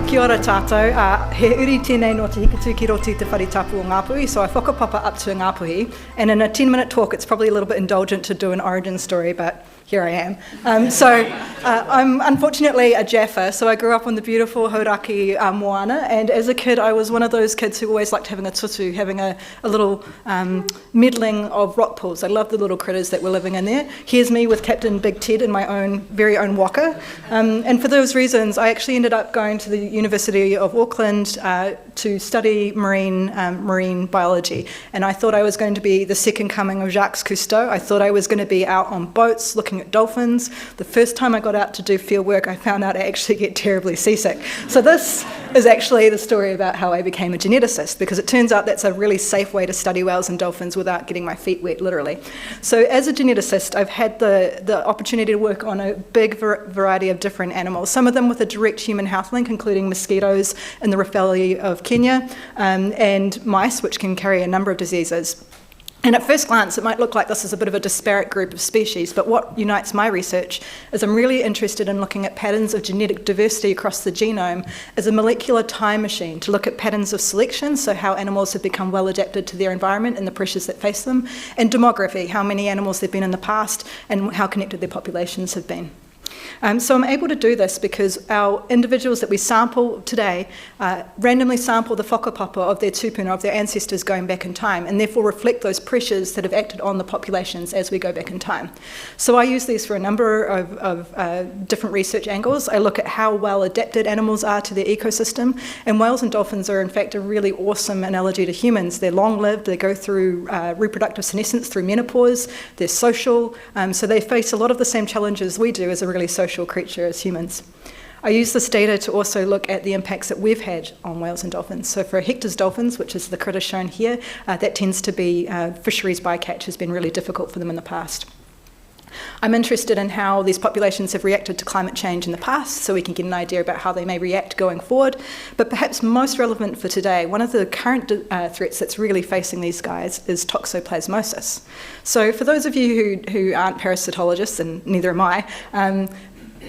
Kia ora tātou. He uri tēnei no te hikatu ki roti te wharetapu o Ngāpuhi, so I whakapapa up to Ngāpuhi, and in a 10-minute talk it's probably a little bit indulgent to do an origin story, but here I am. I'm unfortunately a Jaffa, so I grew up on the beautiful Hauraki moana, and as a kid I was one of those kids who always liked having a tutu, having a little meddling of rock pools. I loved the little critters that were living in there. Here's me with Captain Big Ted in my very own waka, and for those reasons I actually ended up going to the University of Auckland to study marine biology, and I thought I was going to be the second coming of Jacques Cousteau. I thought I was going to be out on boats looking at dolphins. The first time I got out to do field work, I found out I actually get terribly seasick. So this is actually the story about how I became a geneticist, because it turns out that's a really safe way to study whales and dolphins without getting my feet wet, literally. So as a geneticist, I've had the opportunity to work on a big variety of different animals, some of them with a direct human health link, including mosquitoes in the Rift Valley of Kenya, and mice, which can carry a number of diseases. And at first glance, it might look like this is a bit of a disparate group of species, but what unites my research is I'm really interested in looking at patterns of genetic diversity across the genome as a molecular time machine to look at patterns of selection, so how animals have become well adapted to their environment and the pressures that face them, and demography, how many animals there have been in the past and how connected their populations have been. So I'm able to do this because our individuals that we sample today randomly sample the whakapapa of their tupuna, of their ancestors going back in time, and therefore reflect those pressures that have acted on the populations as we go back in time. So I use these for a number of different research angles. I look at how well adapted animals are to their ecosystem, and whales and dolphins are in fact a really awesome analogy to humans. They're long-lived, they go through reproductive senescence through menopause, they're social, so they face a lot of the same challenges we do as a really social creature as humans. I use this data to also look at the impacts that we've had on whales and dolphins. So for Hector's dolphins, which is the critter shown here, that tends to be fisheries bycatch has been really difficult for them in the past. I'm interested in how these populations have reacted to climate change in the past, so we can get an idea about how they may react going forward. But perhaps most relevant for today, one of the current threats that's really facing these guys is toxoplasmosis. So for those of you who aren't parasitologists, and neither am I,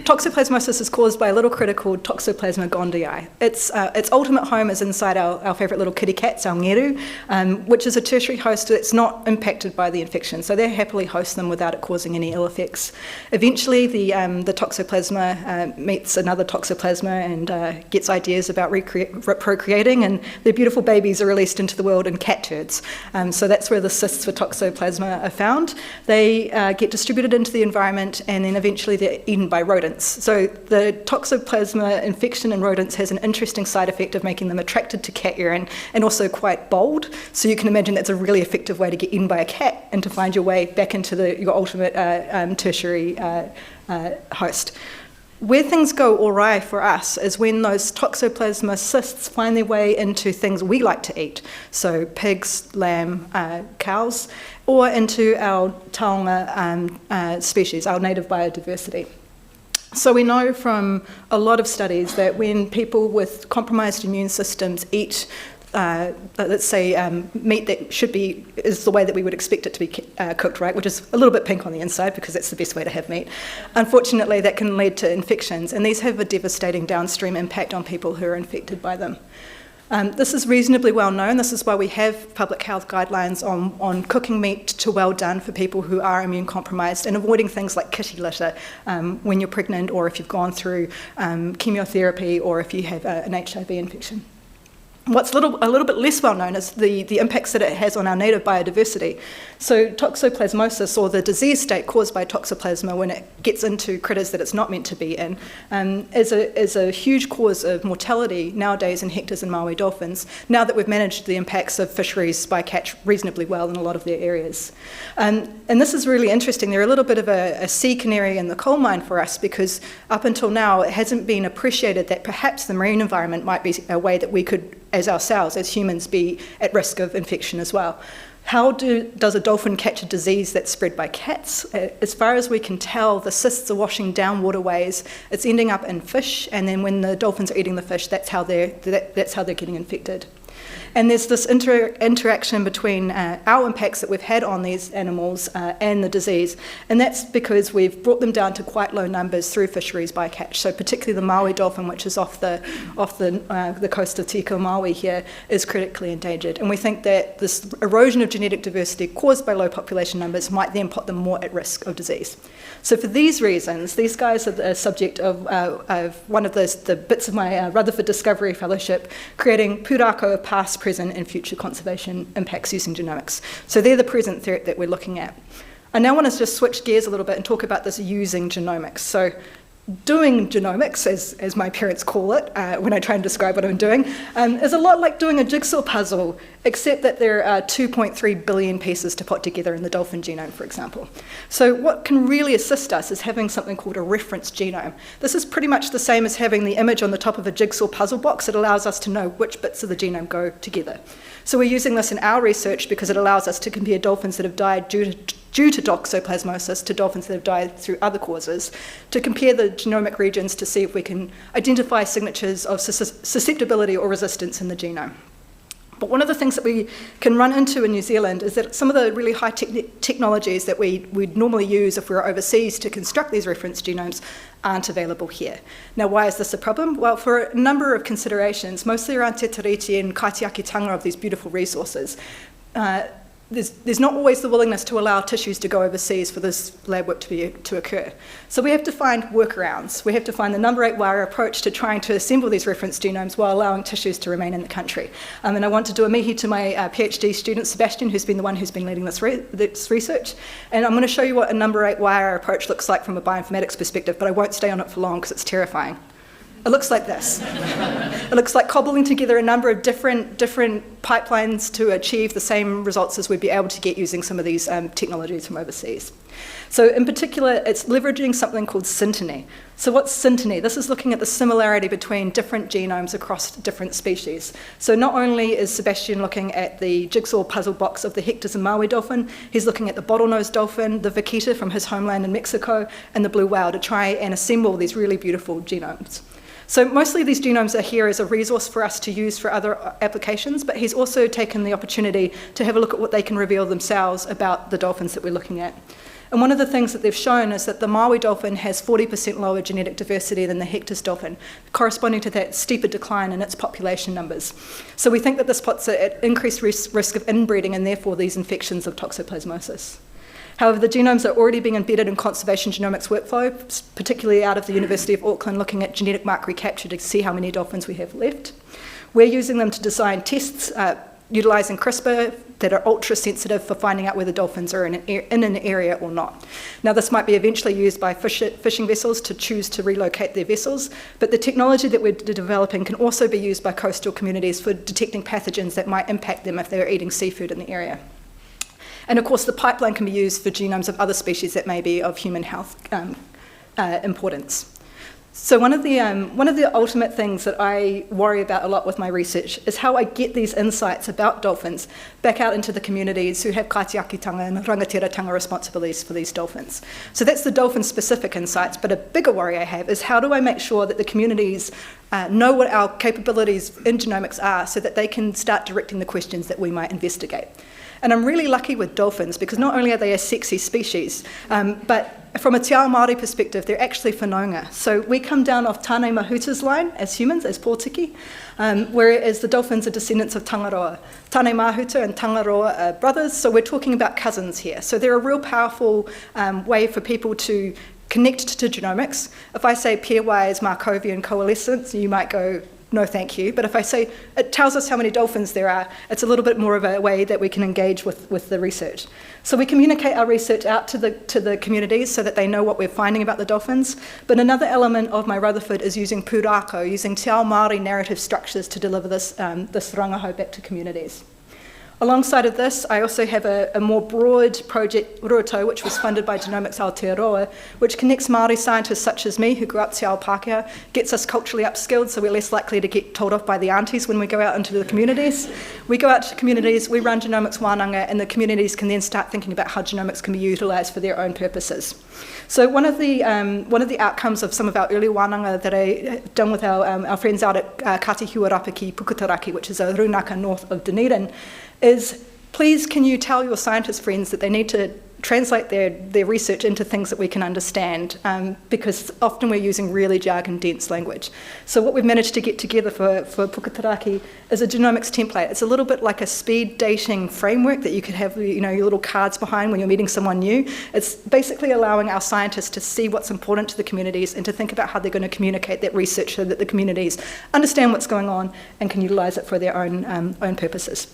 toxoplasmosis is caused by a little critter called Toxoplasma gondii. Its ultimate home is inside our favourite little kitty cats, our ngeru, which is a tertiary host that's not impacted by the infection, so they happily host them without it causing any ill effects. Eventually, the Toxoplasma meets another Toxoplasma and gets ideas about procreating, and their beautiful babies are released into the world in cat turds. So that's where the cysts for Toxoplasma are found. They get distributed into the environment, and then eventually they're eaten by rodents. So the Toxoplasma infection in rodents has an interesting side effect of making them attracted to cat urine and also quite bold. So you can imagine that's a really effective way to get eaten by a cat and to find your way back into your ultimate tertiary host. Where things go awry for us is when those Toxoplasma cysts find their way into things we like to eat, so pigs, lamb, cows, or into our taonga species, our native biodiversity. So we know from a lot of studies that when people with compromised immune systems eat, let's say, meat that is the way that we would expect it to be cooked, right, which is a little bit pink on the inside because that's the best way to have meat. Unfortunately, that can lead to infections, and these have a devastating downstream impact on people who are infected by them. This is reasonably well known. This is why we have public health guidelines on cooking meat to well done for people who are immune compromised and avoiding things like kitty litter when you're pregnant, or if you've gone through chemotherapy, or if you have an HIV infection. What's a little bit less well known is the impacts that it has on our native biodiversity. So toxoplasmosis, or the disease state caused by toxoplasma when it gets into critters that it's not meant to be in, is a huge cause of mortality nowadays in Hector's and Maui dolphins, now that we've managed the impacts of fisheries bycatch reasonably well in a lot of their areas. And this is really interesting. They're a little bit of a sea canary in the coal mine for us, because up until now it hasn't been appreciated that perhaps the marine environment might be a way that we could, as ourselves, as humans, be at risk of infection as well. How does a dolphin catch a disease that's spread by cats? As far as we can tell, the cysts are washing down waterways. It's ending up in fish, and then when the dolphins are eating the fish, that's how they're getting infected. And there's this interaction between our impacts that we've had on these animals and the disease, and that's because we've brought them down to quite low numbers through fisheries bycatch. So particularly the Maui dolphin, which is off the coast of Te Iko Maui here, is critically endangered. And we think that this erosion of genetic diversity caused by low population numbers might then put them more at risk of disease. So for these reasons, these guys are the subject of one of the bits of my Rutherford Discovery Fellowship, creating pūrākau of past, present and future conservation impacts using genomics. So they're the present threat that we're looking at. I now want to just switch gears a little bit and talk about this using genomics. So doing genomics, as my parents call it, when I try and describe what I'm doing, is a lot like doing a jigsaw puzzle, except that there are 2.3 billion pieces to put together in the dolphin genome, for example. So what can really assist us is having something called a reference genome. This is pretty much the same as having the image on the top of a jigsaw puzzle box. It allows us to know which bits of the genome go together. So we're using this in our research because it allows us to compare dolphins that have died due to toxoplasmosis to dolphins that have died through other causes, to compare the genomic regions to see if we can identify signatures of susceptibility or resistance in the genome. But one of the things that we can run into in New Zealand is that some of the really high technologies that we'd normally use if we were overseas to construct these reference genomes aren't available here. Now, why is this a problem? Well, for a number of considerations, mostly around te tiriti and kaitiakitanga of these beautiful resources. There's not always the willingness to allow tissues to go overseas for this lab work to occur. So we have to find workarounds. We have to find the number 8 wire approach to trying to assemble these reference genomes while allowing tissues to remain in the country. And I want to do a mihi to my PhD student, Sebastian, who's been the one who's been leading this research. And I'm going to show you what a number 8 wire approach looks like from a bioinformatics perspective, but I won't stay on it for long because it's terrifying. It looks like this. It looks like cobbling together a number of different pipelines to achieve the same results as we'd be able to get using some of these technologies from overseas. So in particular, it's leveraging something called synteny. So what's synteny? This is looking at the similarity between different genomes across different species. So not only is Sebastian looking at the jigsaw puzzle box of the Hector's and Maui dolphin, he's looking at the bottlenose dolphin, the vaquita from his homeland in Mexico, and the blue whale to try and assemble these really beautiful genomes. So mostly these genomes are here as a resource for us to use for other applications, but he's also taken the opportunity to have a look at what they can reveal themselves about the dolphins that we're looking at. And one of the things that they've shown is that the Maui dolphin has 40% lower genetic diversity than the Hector's dolphin, corresponding to that steeper decline in its population numbers. So we think that this puts it at increased risk of inbreeding and therefore these infections of toxoplasmosis. However, the genomes are already being embedded in conservation genomics workflow, particularly out of the University of Auckland, looking at genetic mark recapture to see how many dolphins we have left. We're using them to design tests utilising CRISPR that are ultra-sensitive for finding out whether dolphins are in an area or not. Now, this might be eventually used by fishing vessels to choose to relocate their vessels, but the technology that we're developing can also be used by coastal communities for detecting pathogens that might impact them if they're eating seafood in the area. And of course, the pipeline can be used for genomes of other species that may be of human health importance. So one of the ultimate things that I worry about a lot with my research is how I get these insights about dolphins back out into the communities who have kaitiakitanga and rangatiratanga responsibilities for these dolphins. So that's the dolphin-specific insights, but a bigger worry I have is how do I make sure that the communities know what our capabilities in genomics are so that they can start directing the questions that we might investigate. And I'm really lucky with dolphins because not only are they a sexy species, but from a Te Ao Māori perspective, they're actually whanaunga. So we come down off Tāne Mahuta's line as humans, as Poneke, whereas the dolphins are descendants of Tangaroa. Tāne Mahuta and Tangaroa are brothers, so we're talking about cousins here. So they're a real powerful way for people to connect to genomics. If I say pairwise Markovian coalescence, you might go, no thank you, but if I say it tells us how many dolphins there are, it's a little bit more of a way that we can engage with the research. So we communicate our research out to the communities so that they know what we're finding about the dolphins, but another element of my Rutherford is using pūrākau, using Te Ao Māori narrative structures to deliver this rangahau back to communities. Alongside of this, I also have a more broad project, Ruato, which was funded by Genomics Aotearoa, which connects Māori scientists such as me, who grew up Te Ao Pākehā, gets us culturally upskilled so we're less likely to get told off by the aunties when we go out into the communities. We go out to communities, we run genomics wānanga, and the communities can then start thinking about how genomics can be utilised for their own purposes. So one of the outcomes of some of our early wānanga that I've done with our friends out at Katihua Rapaki Pukutaraki, which is a runaka north of Dunedin, is please can you tell your scientist friends that they need to translate their research into things that we can understand, because often we're using really jargon-dense language. So what we've managed to get together for Pukutaraki is a genomics template. It's a little bit like a speed dating framework that you could have, your little cards behind when you're meeting someone new. It's basically allowing our scientists to see what's important to the communities and to think about how they're going to communicate that research so that the communities understand what's going on and can utilise it for their own purposes.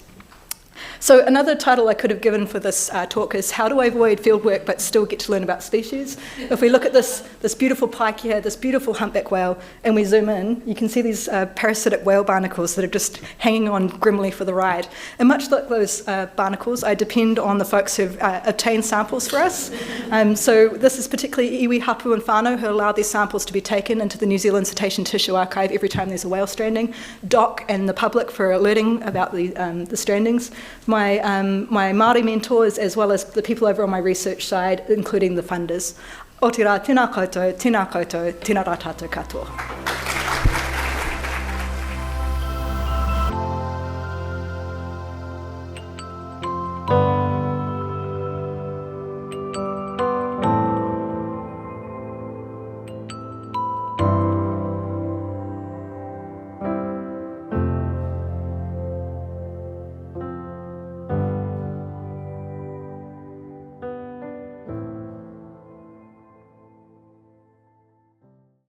So another title I could have given for this talk is How Do I Avoid Fieldwork But Still Get to Learn About Species? If we look at this beautiful pike here, this beautiful humpback whale, and we zoom in, you can see these parasitic whale barnacles that are just hanging on grimly for the ride. And much like those barnacles, I depend on the folks who've obtained samples for us. So this is particularly iwi, hapu and whānau who allow these samples to be taken into the New Zealand Cetacean Tissue Archive every time there's a whale stranding. DOC and the public for alerting about the strandings. My Māori mentors, as well as the people over on my research side, including the funders. O te rā, tēnā koutou, tēnā rā tātou katoa.